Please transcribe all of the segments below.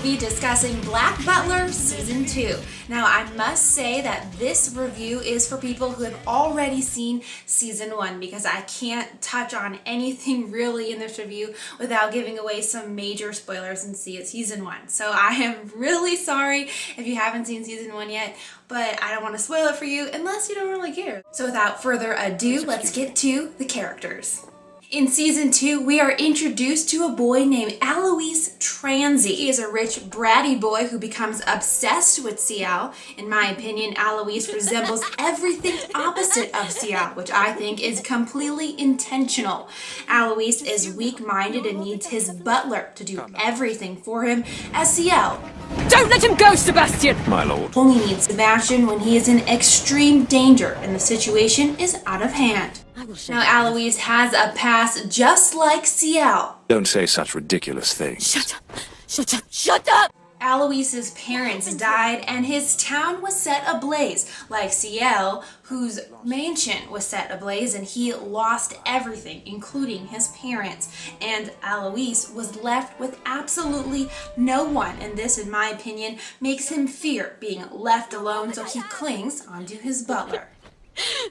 be discussing Black Butler Season 2. Now, I must say that this review is for people who have already seen Season 1 because I can't touch on anything really in this review without giving away some major spoilers in Season 1. So I am really sorry if you haven't seen Season 1 yet, but I don't want to spoil it for you unless you don't really care. So without further ado, let's get to the characters. In Season 2, we are introduced to a boy named Alois Transy. He is a rich, bratty boy who becomes obsessed with Ciel. In my opinion, Alois resembles everything opposite of Ciel, which I think is completely intentional. Alois is weak-minded and needs his butler to do everything for him, as Ciel don't let him go, Sebastian! My lord. Only needs Sebastian when he is in extreme danger and the situation is out of hand. Now, Alois has a past just like Ciel. Don't say such ridiculous things. Shut up! Shut up! Shut up! Alois's parents died and his town was set ablaze, like Ciel, whose mansion was set ablaze and he lost everything, including his parents. And Alois was left with absolutely no one, and this, in my opinion, makes him fear being left alone, so he clings onto his butler.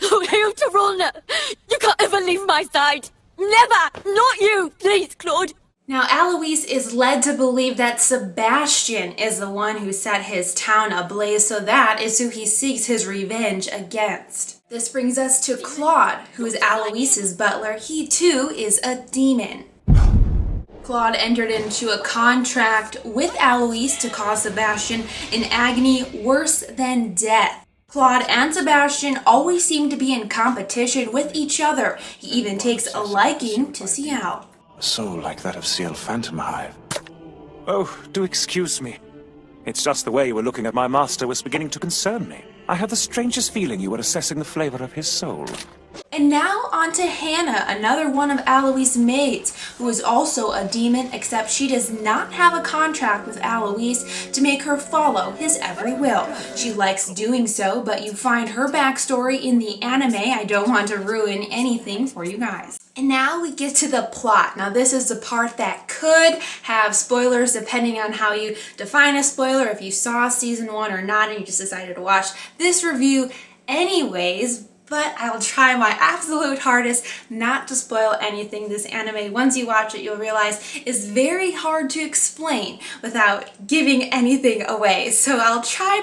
Oh, hail to Rulna! You can't ever leave my side! Never! Not you! Please, Claude! Now, Alois is led to believe that Sebastian is the one who set his town ablaze, so that is who he seeks his revenge against. This brings us to Claude, who is Alois's butler. He too is a demon. Claude entered into a contract with Alois to cause Sebastian an agony worse than death. Claude and Sebastian always seem to be in competition with each other. He even takes a liking to Ciel. A soul like that of Ciel Phantomhive. Oh, do excuse me. It's just the way you were looking at my master was beginning to concern me. I had the strangest feeling you were assessing the flavor of his soul. And now on to Hannah, another one of Alois' maids, who is also a demon, except she does not have a contract with Alois to make her follow his every will. She likes doing so, but you find her backstory in the anime. I don't want to ruin anything for you guys. And now we get to the plot. Now this is the part that could have spoilers depending on how you define a spoiler, if you saw Season 1 or not and you just decided to watch this review anyways. But I'll try my absolute hardest not to spoil anything. This anime, once you watch it, you'll realize is very hard to explain without giving anything away. So I'll try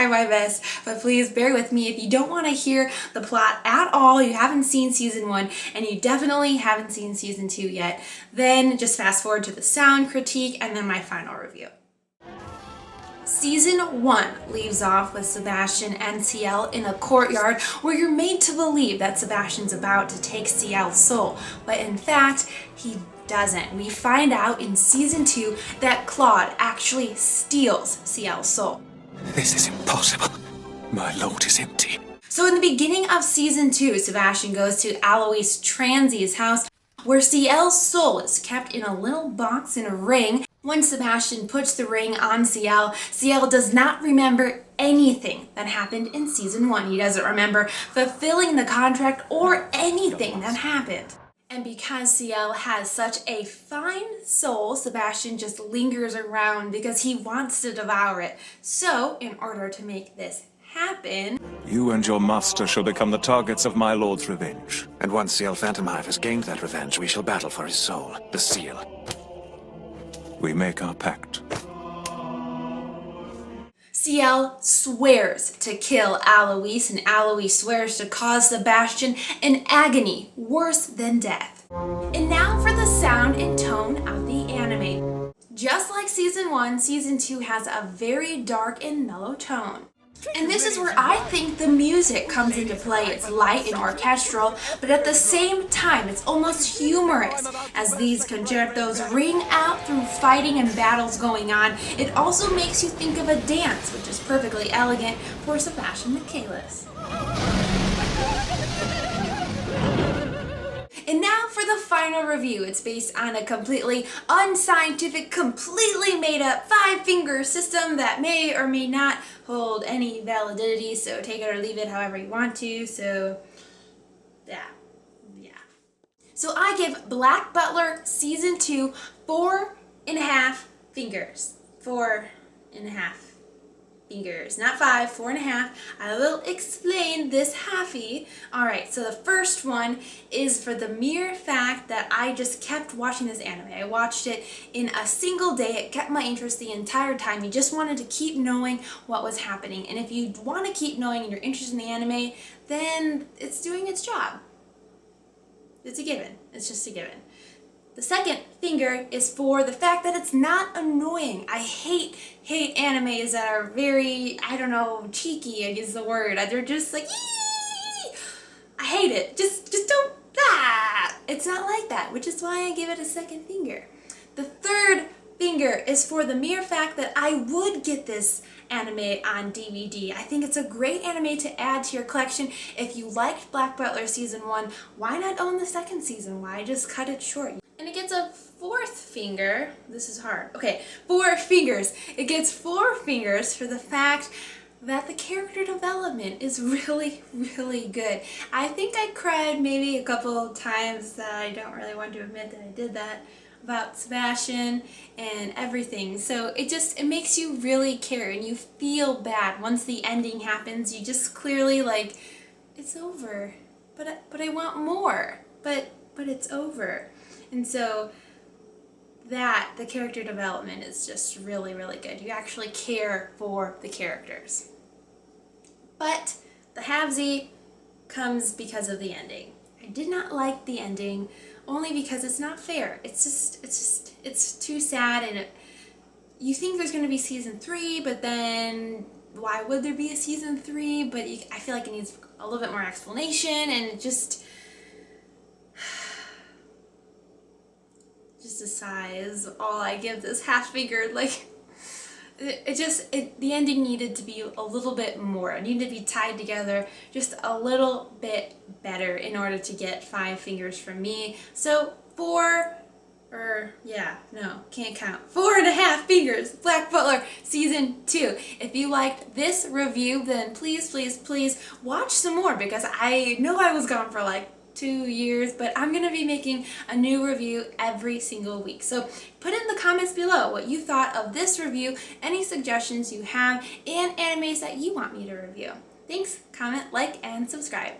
my best, but please bear with me. If you don't want to hear the plot at all, you haven't seen Season 1, and you definitely haven't seen Season 2 yet, then just fast forward to the sound critique and then my final review. Season 1 leaves off with Sebastian and Ciel in a courtyard where you're made to believe that Sebastian's about to take Ciel's soul, but in fact, he doesn't. We find out in Season 2 that Claude actually steals Ciel's soul. This is impossible. My lord is empty. So in the beginning of Season 2, Sebastian goes to Alois Transy's house where Ciel's soul is kept in a little box in a ring. When Sebastian puts the ring on Ciel, Ciel does not remember anything that happened in Season 1. He doesn't remember fulfilling the contract or anything that happened. And because Ciel has such a fine soul, Sebastian just lingers around because he wants to devour it. So, in order to make this happen, You and your master shall become the targets of my lord's revenge. And once Ciel Phantomhive has gained that revenge, we shall battle for his soul, the seal. We make our pact. Ciel swears to kill Alois, and Alois swears to cause Sebastian an agony worse than death. And now for the sound and tone of the anime. Just like Season 1, Season 2 has a very dark and mellow tone. And this is where I think the music comes into play. It's light and orchestral, but at the same time, it's almost humorous. As these concertos ring out through fighting and battles going on, it also makes you think of a dance, which is perfectly elegant for Sebastian Michaelis. And now for the final review. It's based on a completely unscientific, completely made up 5-finger system that may or may not hold any validity, so take it or leave it however you want to. So yeah. So I give Black Butler Season 2 4.5 fingers. 4.5 fingers, not 5, 4.5. I will explain this halfie. Alright, so the first one is for the mere fact that I just kept watching this anime. I watched it in a single day. It kept my interest the entire time. You just wanted to keep knowing what was happening. And if you want to keep knowing and you're interested in the anime, then it's doing its job. It's a given. It's just a given. The second finger is for the fact that it's not annoying. I hate animes that are very, I don't know, cheeky, I guess the word. They're just like, eee! I hate it. Just don't, It's not like that, which is why I give it a second finger. The third finger is for the mere fact that I would get this anime on DVD. I think it's a great anime to add to your collection. If you liked Black Butler Season 1, why not own the second season? Why just cut it short? And it gets a fourth finger. This is hard. Okay, 4 fingers. It gets 4 fingers for the fact that the character development is really, really good. I think I cried maybe a couple times that I don't really want to admit that I did that about Sebastian and everything. So it makes you really care and you feel bad once the ending happens. You just clearly like, it's over, but I want more, but it's over. And so the character development is just really, really good. You actually care for the characters. But the halvesy comes because of the ending. I did not like the ending only because it's not fair. It's too sad, and you think there's going to be season 3, but then why would there be a season 3? But I feel like it needs a little bit more explanation, and it just a sigh is all I give this half-fingered. Like, the ending needed to be a little bit more. It needed to be tied together just a little bit better in order to get 5 fingers from me. So 4.5 fingers, Black Butler Season 2. If you liked this review, then please, please, please watch some more, because I know I was gone for like 2 years, but I'm going to be making a new review every single week. So put in the comments below what you thought of this review, any suggestions you have, and animes that you want me to review. Thanks, comment, like, and subscribe.